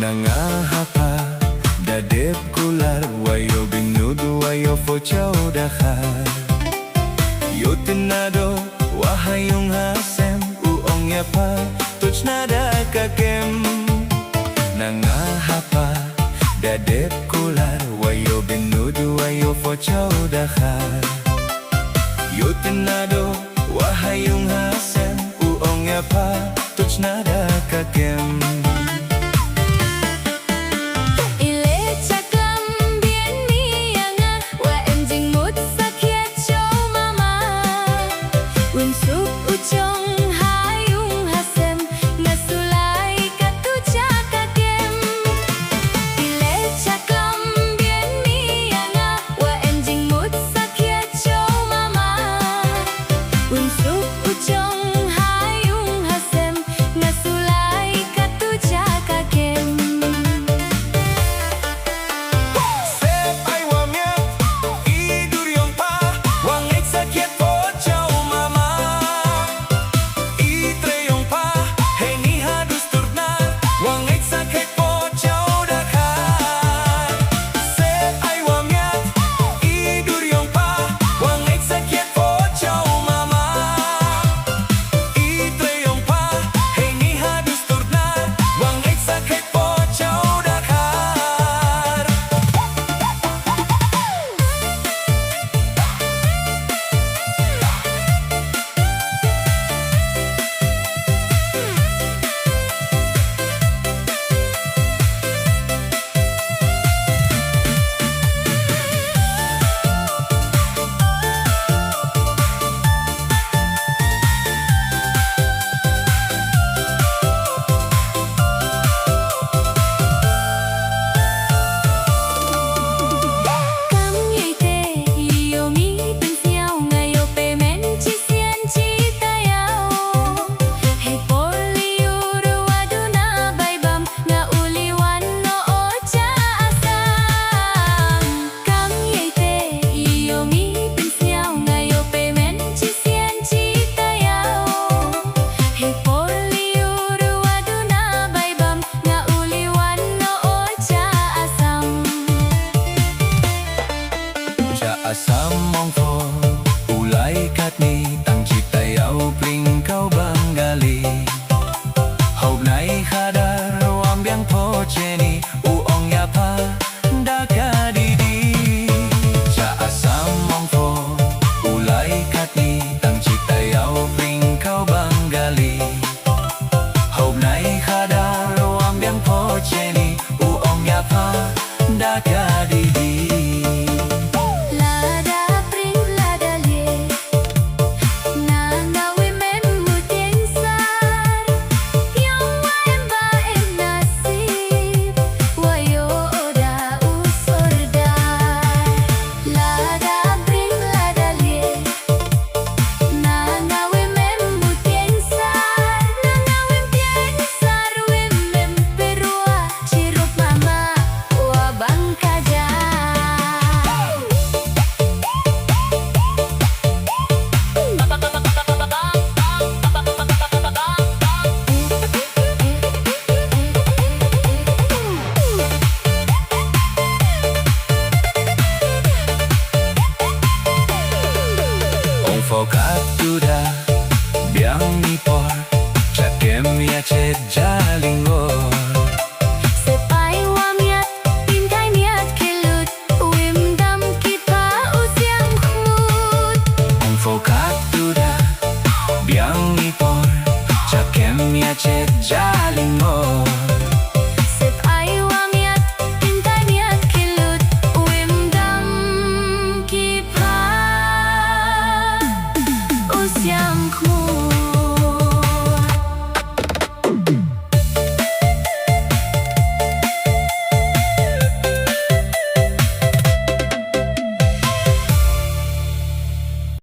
Nangahapa, dadep kular, wayo binudu, wayo fochao Dakhar. Yo tinado, wahayong hasem, uong yapa, tuch nada kakem. Nangahapa, dadep kular, wayo binudu, wayo fochao Dakhar. Yo tinado, wahayong hasem, uong yapa, tuch nada kakem. Asam mongko ulai katni tang citayau pling kau banggali hau nai khadar wambiang pocheni uong yapa daka didi cha asam mongko ulai katni tang citayau pling kau banggali hau nai khadar wambiang pocheni uong yapa daka didi. Fokat